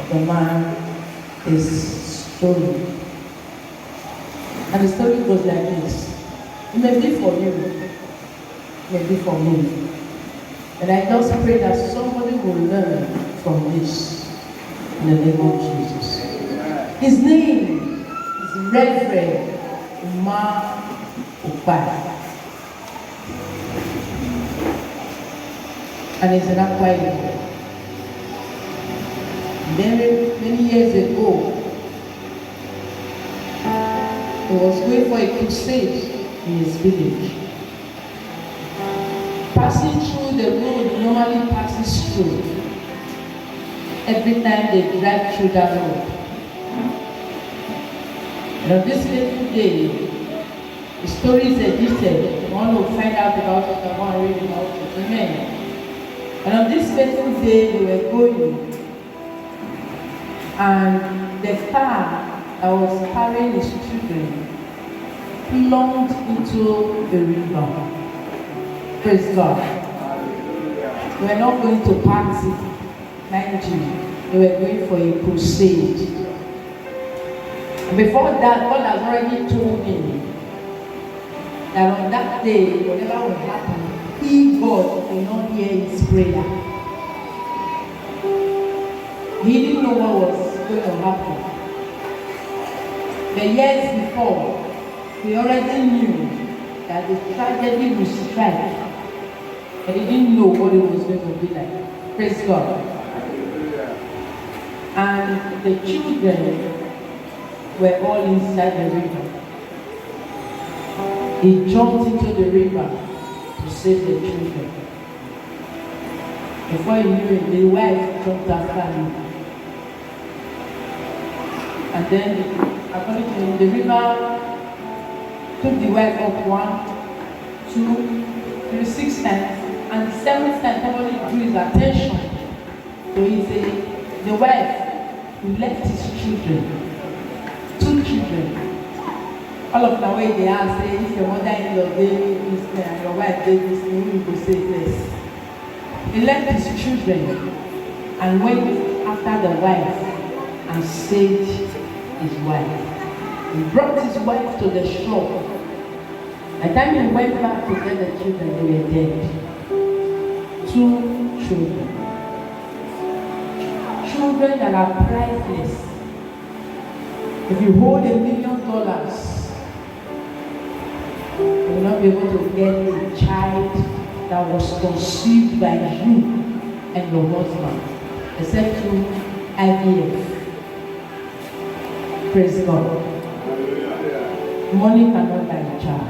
the man his story. And the story goes like this. It may be for you, it may be for me. And I just pray that somebody will learn from this in the name of Jesus. His name is Reverend Umar Upai. And he's an Akwa Ibom. Many years ago, he was going for a crusade in his village. Passing through the road he normally passes through. Every time they drive through that road. And on this fateful day, the story is edited. You want to find out about it, I want to read about it. Amen. And on this fateful day, they were going, and the car that was carrying his children plunged into the river. Praise God. They were not going to party, mind you. They were going for a crusade. And before that, God has already told me that on that day, whatever will happen, he, God, will not hear his prayer. He didn't know what was going to happen. The years before, he already knew that the tragedy would strike, but he didn't know what it was going to be like. Praise God. And the children were all inside the river. He jumped into the river to save the children. Before he knew it, the wife jumped after him. And then, according to him, the river took the wife up 1, 2, 3, 6 times, and 7th time somebody drew his attention. So he said, the wife who left his children, 2 children. All of the way they are saying, if your mother-in-law gave this thing and your wife gave this thing, you will say this. He left his children and went after the wife and saved his wife. He brought his wife to the shore. By the time he went back to get the children, they were dead. 2 children. Children that are priceless. If you hold $1 million, you will not be able to get a child that was conceived by you and your husband, except through IVF. Praise God. Money cannot buy a child.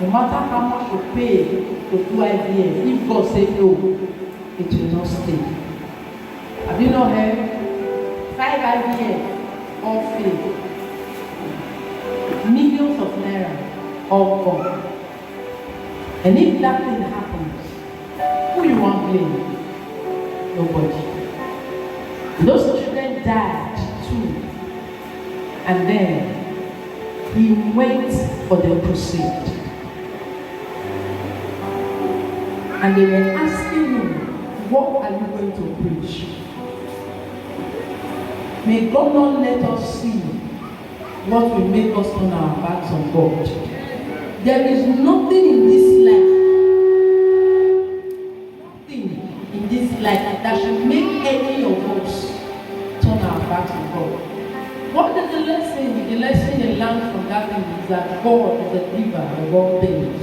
No matter how much you pay to do IVF, if God says no, it will not stay. Have you not heard? 5 IVF, all failed. Millions of naira, all gone. And if that thing happens, who you want to blame? Nobody. Those children died too. And then he went for the crusade. And they were asking him, what are you going to preach? May God not let us see what will make us turn our backs on God. There is nothing in this life that should make any of us turn our backs on God. What is the lesson? The lesson they learned from that thing is that God is a giver of all things.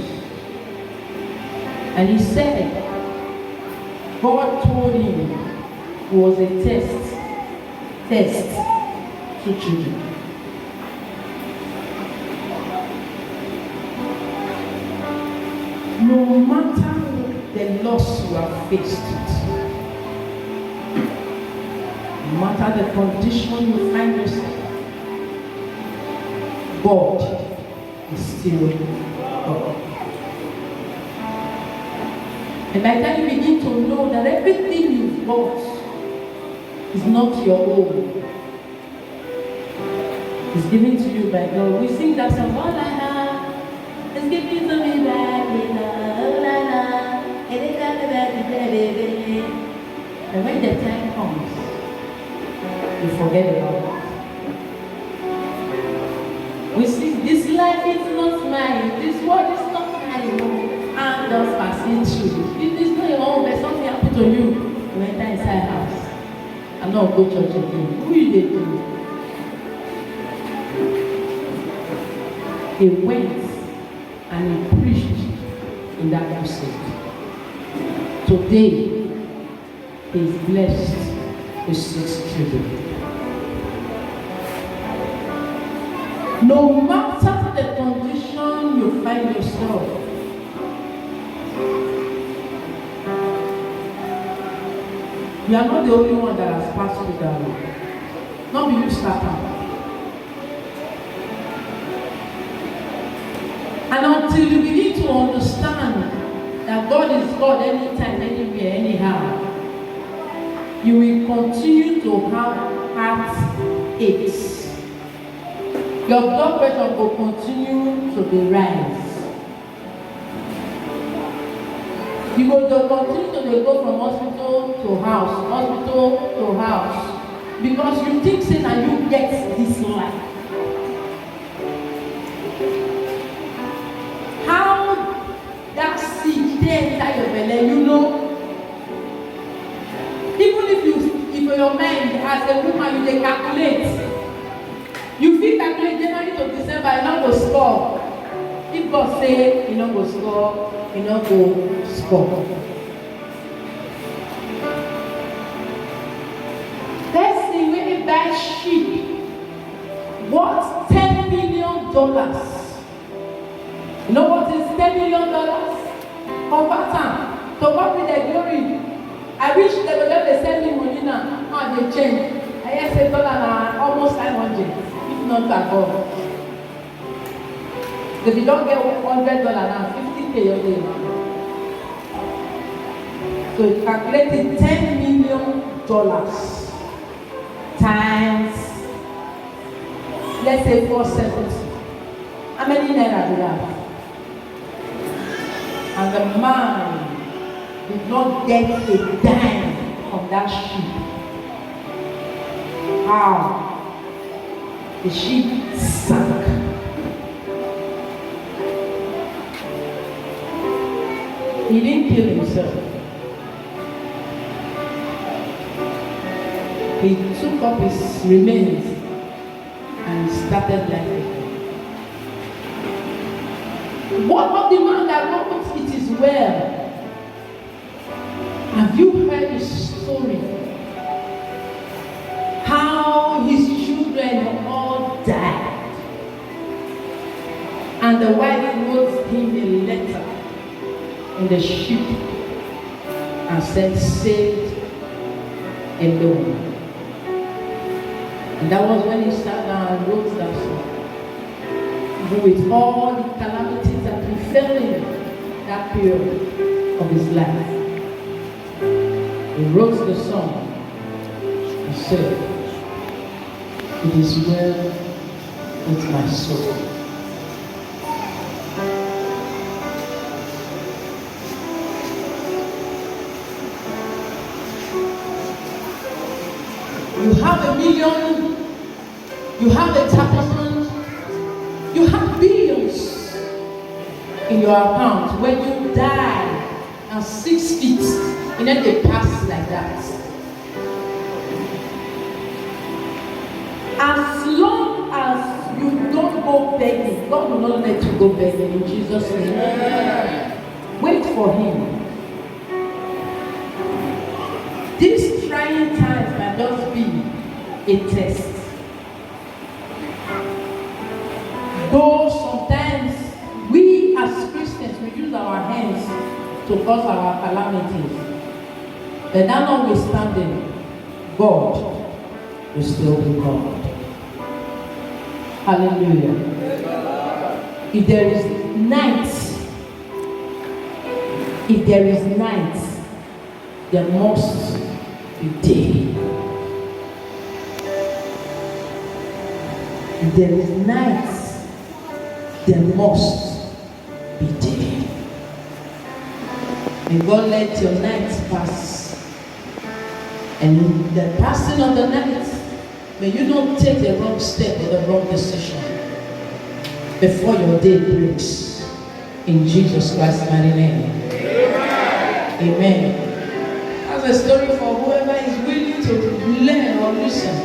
And he said, God told him it was a test to children. No matter the loss you have faced it, no matter the condition you find yourself, God is still God. And by the time you begin to know that everything you've got is not your own, it's given to you by God. We sing that song, all I have is given to me by God. And when the time comes, you forget about it. We see this life is not mine, this world is not mine, I'm just passing through. It is not your own, but something happened to you. You enter inside house and not go church again. Who you dey do? He went and he preached in that crusade. Today, he is blessed with 6 children. No matter the condition you find yourself, you are not the only one that has passed through that way. Not be you start out. And until you begin to understand that God is God anytime, anywhere, anyhow, you will continue to have heartaches. Your blood pressure will continue to be rise. You will continue to go from hospital to house, because you think say that you get this life. How that seed there inside your belly, you know. Even if your mind as a woman, you dey calculate. You fit calculate January to December, you no go score. If God say you no go score, you no go score. Person wey buy sheep worth $10 million. You know what is $10 million? Convert am to God be the glory. I wish they would just send me money now. How they change? I hear say dollar na almost 500, if not above. If you don't get $100 now, 50K your day. So you calculate it, $10 million times, let's say 470. How many naira do that? And the man did not get a dime from that sheep. How? The sheep sank. He didn't kill himself. He took up his remains and started life again. What of the man that wrote "It is well"? Have you heard his story? How his children all died, and the wife wrote him a letter in the ship and said, "Saved alone." And that was when he sat down and wrote that song. With all the calamities that befell him that period of his life, he wrote the song and said, "It is well with my soul." You have $1 million, you have $1,000, you have billions in your account. When you die and 6 feet, you know they pass like that. As long as you don't go begging, God will not let you go begging in Jesus' name. Wait for Him. These trying times might just be a test. Though sometimes we as Christians, we use our hands to cause our calamities, but that notwithstanding, God will still be God. Hallelujah. If there is night, there must be day. If there is night, there must be day. May God let your night pass. And the passing of the night May you not take the wrong step or the wrong decision before your day breaks. In Jesus Christ's mighty name. Amen. Amen. That's a story for whoever is willing to learn or listen.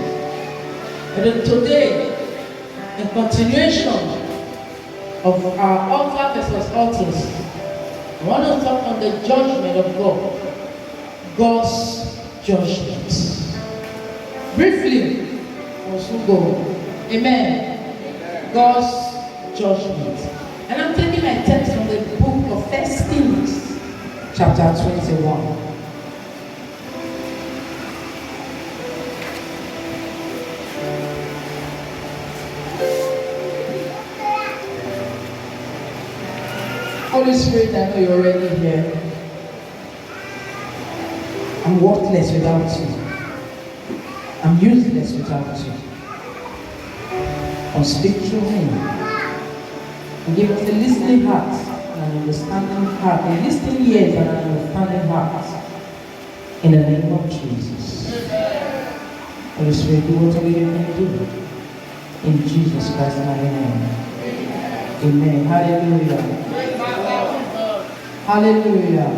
But then today, in continuation of our altar versus altars, I want to talk on the judgment of God. God's judgment. Briefly, we'll go. Amen. God's judgment. And I'm taking my text from the book of 1 Kings, chapter 21. Holy Spirit, I know you're already here. I'm worthless without you. I'm useless without you. I'll speak through me. And give us a listening heart and an understanding heart, a listening ears and an understanding heart. In the name of Jesus. Holy Spirit, do what only you can do. In Jesus Christ's mighty name. Amen. Hallelujah. Hallelujah.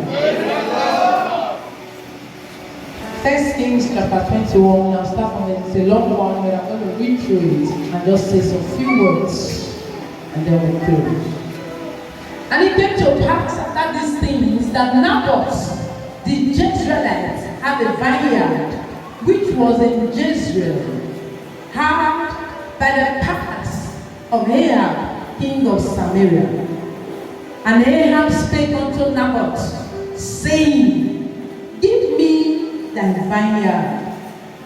1 Kings chapter 21. I'll start from it. It's a long one, but I'm going to read through it and just say some few words, and then we'll close. And it came to pass after these things that Naboth the Jezreelite had a vineyard which was in Jezreel, hard by the pass of Ahab, king of Samaria. And Ahab spake unto Naboth, saying, Give me thy vineyard,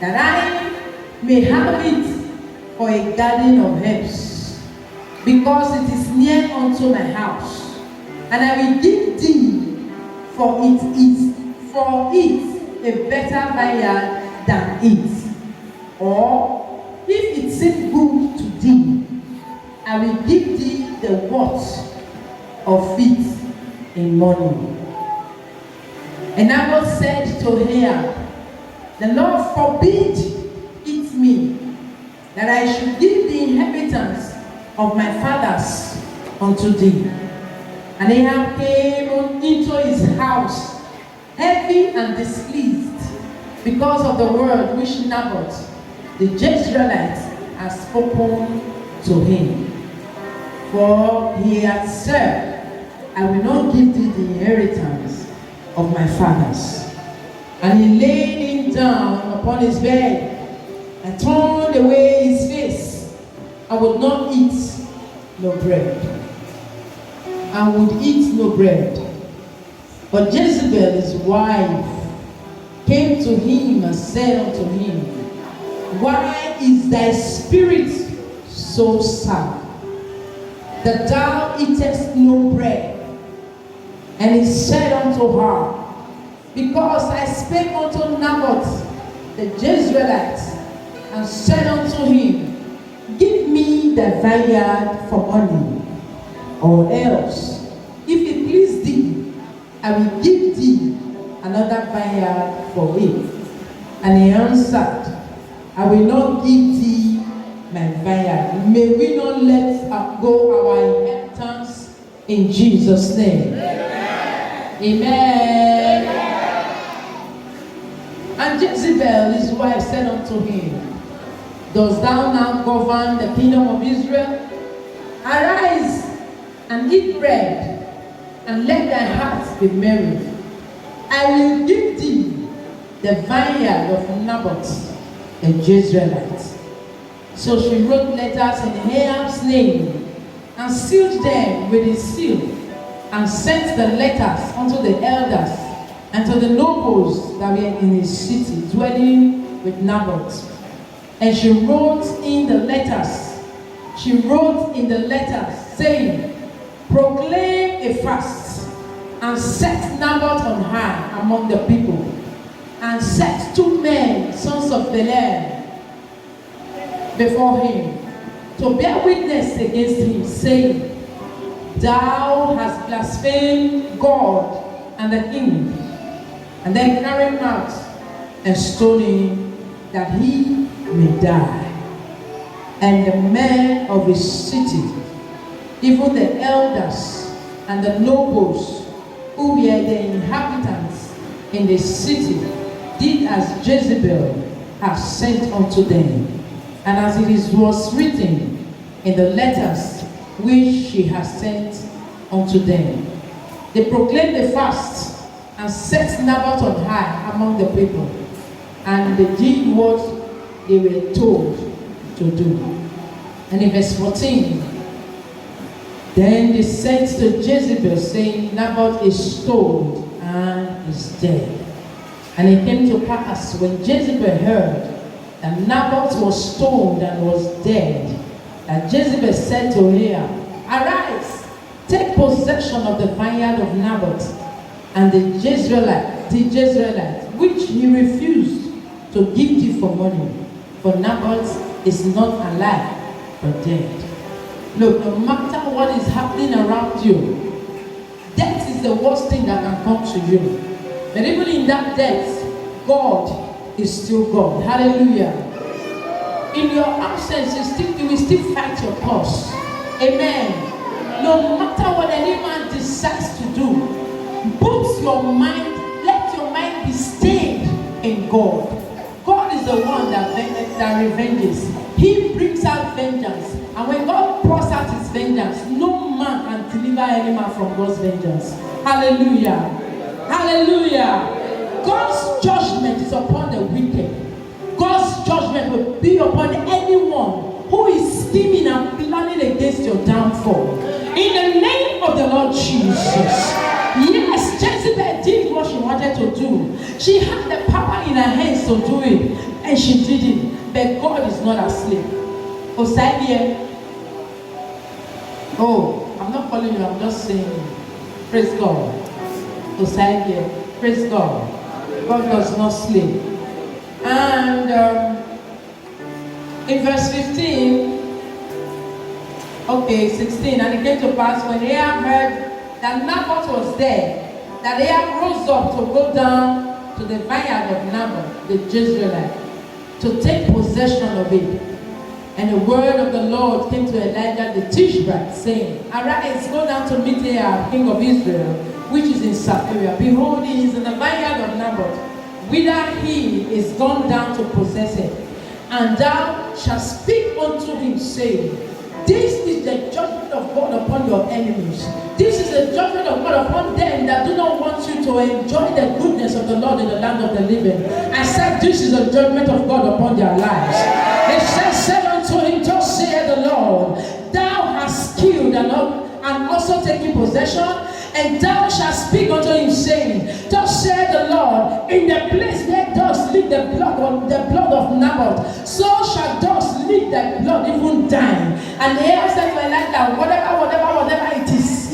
that I may have it for a garden of herbs, because it is near unto my house, and I will give thee for it a better vineyard than it. Or if it seem good to thee, I will give thee the worth of it in money. And Naboth said to Ahab, The Lord forbid it me, that I should give the inheritance of my fathers unto thee. And Ahab came into his house, heavy and displeased, because of the word which Naboth the Jezreelite had spoken to him. For he had said, I will not give thee the inheritance of my fathers. And he laid him down upon his bed, and turned away his face, and would not eat no bread. And would eat no bread. But Jezebel, his wife, came to him and said unto him, Why is thy spirit so sad, that thou eatest no bread? And he said unto her, Because I spake unto Naboth the Jezreelite, and said unto him, Give me the vineyard for money, or else, if it please thee, I will give thee another vineyard for it. And he answered, I will not give thee my vineyard. May we not let go our inheritance in Jesus' name. Amen. And Jezebel, his wife, said unto him, Dost thou now govern the kingdom of Israel? Arise and eat bread, and let thy heart be merry. I will give thee the vineyard of Naboth the Jezreelite. So she wrote letters in Ahab's name, and sealed them with his seal, and sent the letters unto the elders and to the nobles that were in his city, dwelling with Naboth. And she wrote in the letters, saying, Proclaim a fast, and set Naboth on high among the people, and set 2 men, sons of Belial, before him, to bear witness against him, saying, Thou hast blasphemed God and the king. And then carry him out and stone him, that he may die. And the men of his city, even the elders and the nobles who were the inhabitants in the city, did as Jezebel had sent unto them, and as it was written in the letters which she has sent unto them. They proclaimed the fast and set Naboth on high among the people, and they did what they were told to do. And in verse 14, then they sent to Jezebel, saying, Naboth is stoned and is dead. And it came to pass, when Jezebel heard that Naboth was stoned and was dead, that Jezebel said to Ahab, Arise, take possession of the vineyard of Naboth and the Jezreelite, which he refused to give thee for money, for Naboth is not alive but dead. Look, no matter what is happening around you, death is the worst thing that can come to you. But even in that death, God is still God. Hallelujah. In your absence, you will still fight your cause. Amen. No matter what any man decides to do, put your mind, let your mind be stayed in God. God is the one that revenges. He brings out vengeance. And when God pours out his vengeance, no man can deliver any man from God's vengeance. Hallelujah. Hallelujah. God's judgment is upon the wicked. God's judgment will be upon anyone who is scheming and planning against your downfall. In the name of the Lord Jesus. Yes, Jezebel did what she wanted to do. She had the power in her hands to do it, and she did it. But God is not asleep. Hosea. Oh, I'm not calling you, I'm just saying. Praise God. Hosea. Praise God. God does not sleep. And in verse 15, okay, 16, and it came to pass when Ahab heard that Naboth was dead, that Ahab rose up to go down to the vineyard of Naboth, the Jezreelite, to take possession of it. And the word of the Lord came to Elijah the Tishbite, saying, Arise, go down to meet Ahab, king of Israel, which is in Samaria. Behold, he is in the vineyard of Naboth, whither he is gone down to possess it. And thou shalt speak unto him, saying, This is the judgment of God upon your enemies. This is the judgment of God upon them that do not want you to enjoy the goodness of the Lord in the land of the living. I said, this is the judgment of God upon their lives. It says, say unto him, thus saith the Lord, thou hast killed and also taken possession, and thou shalt speak unto him, saying, thus saith the Lord, in the place where thus lick the blood of Naboth, so shall thus lick the blood even dying. And Ahab said to Elijah, whatever it is,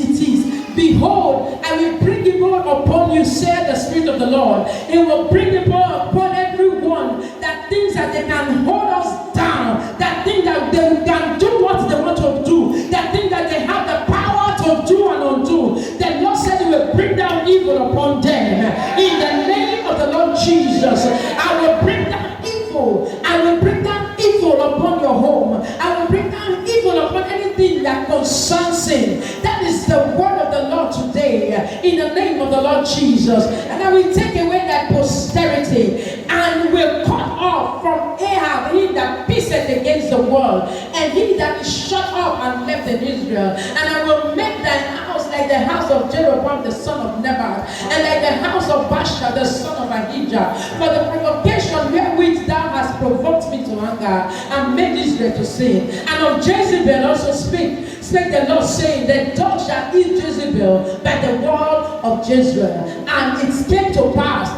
behold, I will bring evil upon you, saith the Spirit of the Lord. It will bring evil upon everyone that thinks that they can hold us down, that think that they can do what they want to do, that think that they have the power to do and undo. The Lord said he will bring down evil upon them. In the name of the Lord Jesus, I will bring down evil. I will bring down evil upon your home. I will bring down evil upon anything that concerns him. That is the word of the Lord today, in the name of the Lord Jesus. And I will take away that posterity and will cut off from Ahab he that pisseth against the world, and he that is shut up and left in Israel. And I will make thine house like the house of Jeroboam the son of Nebat, and like the house of Baasha the son of Ahijah, for the provocation wherewith thou hast provoked me to anger, and made Israel to sin. And of Jezebel also spake the Lord, saying, the dog shall eat Jezebel by the wall of Jezreel. And it came to pass,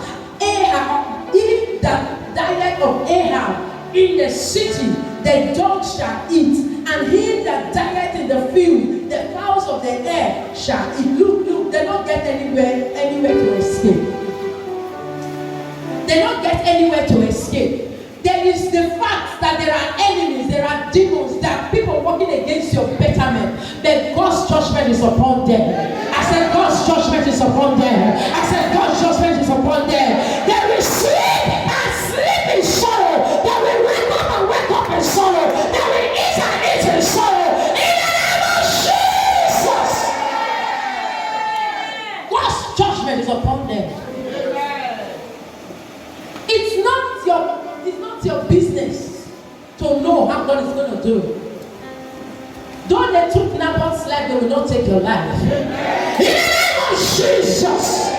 Ahab, if that diet of Ahab in the city, the dog shall eat, and he that dieth in the field, the fowls of the air shall eat. Look, they don't get anywhere to escape. They don't get anywhere to escape. There is the fact that there are enemies, there are demons, there are people working against your betterment. But God's judgment is upon them. I said God's judgment is upon them. I said God's judgment is upon them. They will sleep and sleep in sorrow. They will wake up to know how God is going to do it. Though they took Naboth's life, they will not take your life. In the name of Jesus.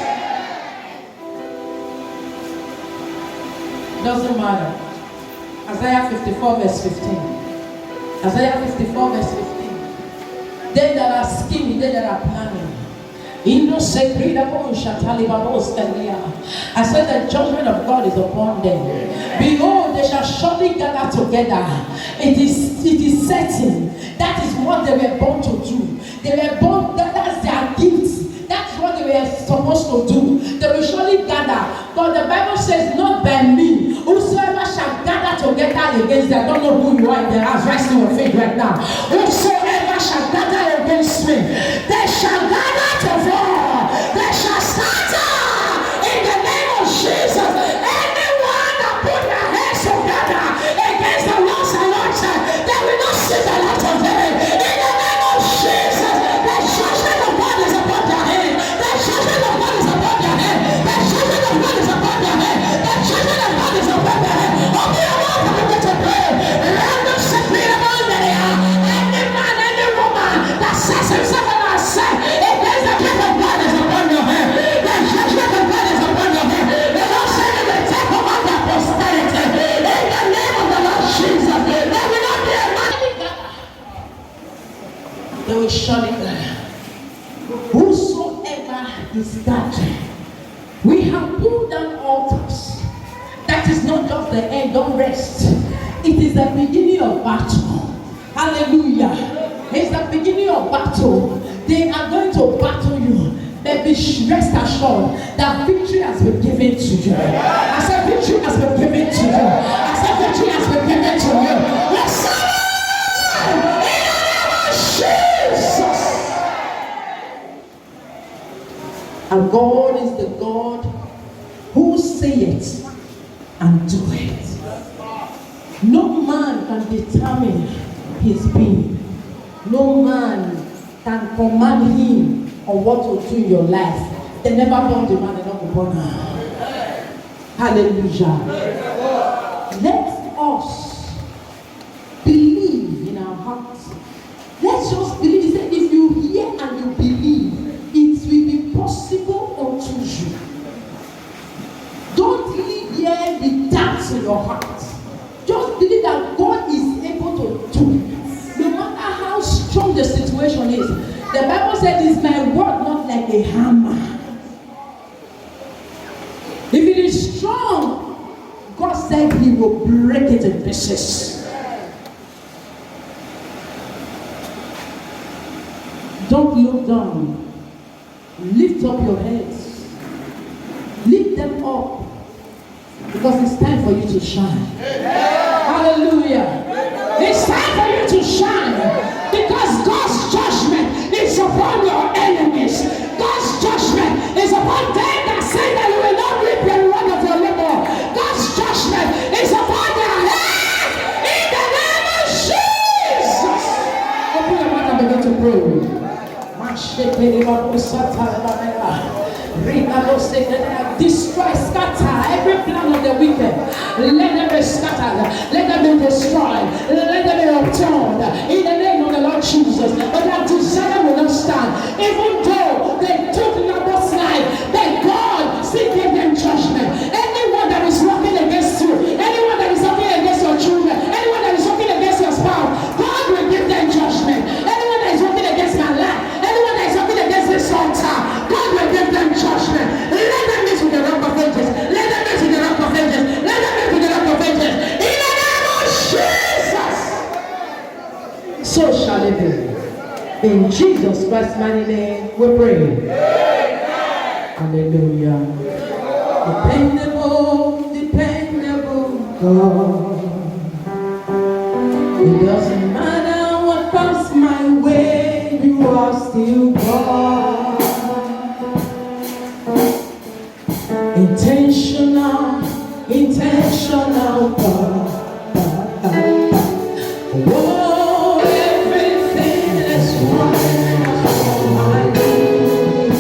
Doesn't matter. Isaiah 54 verse 15. Isaiah 54 verse 15. They that are scheming, they that are planning. I said the judgment of God is upon them. Behold, they shall surely gather together. It is certain. That is what they were born to do. They were born, that's their gift. That's what they were supposed to do. They will surely gather. But the Bible says, not by me. Whosoever shall gather together against them. I don't know who you are in the house. Rise to your feet right now. Whosoever shall gather against me, they shall gather to fall. They shall scatter in the name of Jesus. Anyone that put their hands together against the Lord's anointed, they will not see the light of heaven. In the name of Jesus, the judgment of God is upon their head. The judgment of God is upon their head. The judgment of God is upon their head. The judgment of God is upon their head. Open your mouth and begin to pray. Let them separate among them. Any man, any woman that says himself and I say, against the gift of God is upon your head. The judgment of God is upon your head. The Lord said they will take over their prosperity. In the name of the Lord Jesus, there will not be a man. They will shut it down. Whosoever is gathering, we have pulled down altars. That is not just the end, don't rest. It is the beginning of battle. Hallelujah. It's the beginning of battle. They are going to battle you. But be rest assured that victory has been given to you. I said victory has been given to you. I said victory has been given to you. Yes, in the name of Jesus. And God is the God who saith and do it. No man can determine his being. No man can command him on what to do in your life. They never born the man, they don't be born her. Hallelujah. Let us believe in our hearts. Let's just believe. He said, if you hear and you believe, it will be possible unto you. Don't live here with doubts in your heart. Just believe that God is able to do it. No matter how strong the situation is. The Bible said, is my word not like a hammer? If it is strong, God said he will break it in pieces. Don't look down. Lift up your heads. Lift them up. Because it's time for you to shine. Hallelujah. It's time for you to shine. Because God's judgment is upon your enemies. God's judgment is upon them that say that you will not reap the reward of your labor. God's judgment is upon their head. In the name of Jesus. Open your mouth and begin to pray. Destroy, scatter every plan of the wicked. Let them be scattered. Let them be destroyed. Let them be overturned. In the name of the Lord Jesus. But that desire will not stand. Even though they took Naboth's life, that God still gave them judgment. Anyone that is working against you, anyone that is working against your children, anyone that is working against your spouse, God will give them judgment. Anyone that is working against my life, anyone that is working against this altar, God will give them judgment. Let them meet with the rock of ages. Let them meet with the rock of ages. Let them meet with the rock of ages. In the name of Jesus. So shall it be. In Jesus Christ's mighty name we pray. Hallelujah. Dependable, dependable God. It doesn't matter what comes my way, you are still God. Intentional, intentional God. Oh, everything is wonderful, my Lord.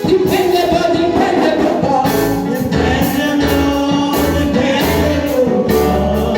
Dependable, dependable God. Dependable, dependable God.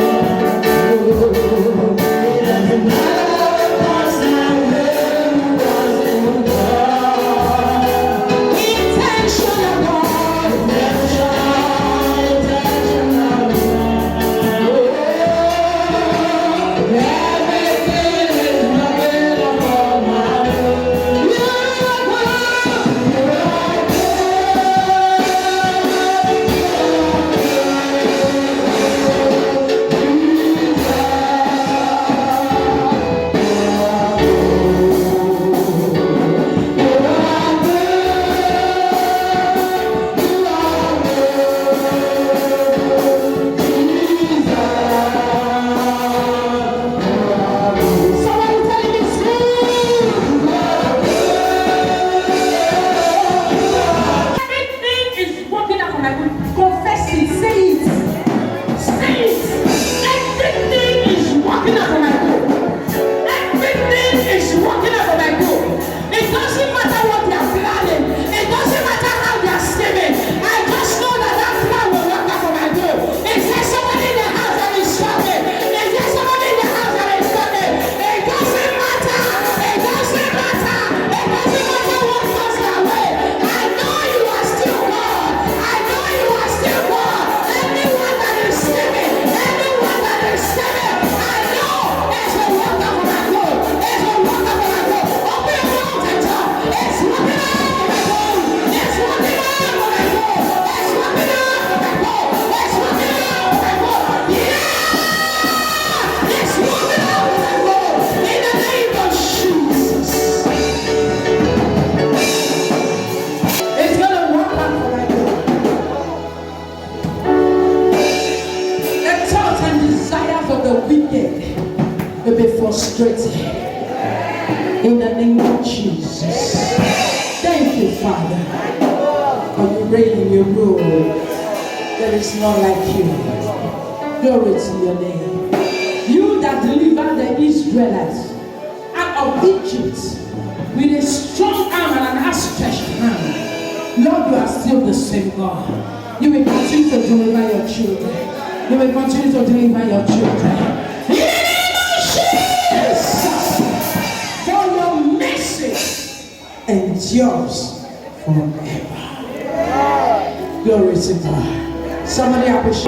thoughts and desires of the wicked will be frustrated. In the name of Jesus. Thank you, Father, for you reign in your rule. There is none like you. Glory to your name. You that delivered the Israelites out of Egypt with a strong arm and an outstretched hand. Lord, you are still the same God. You will continue to deliver your children. You will continue to deliver your children. In the name of Jesus, for your mercy endures forever. Glory to God. Somebody appreciate.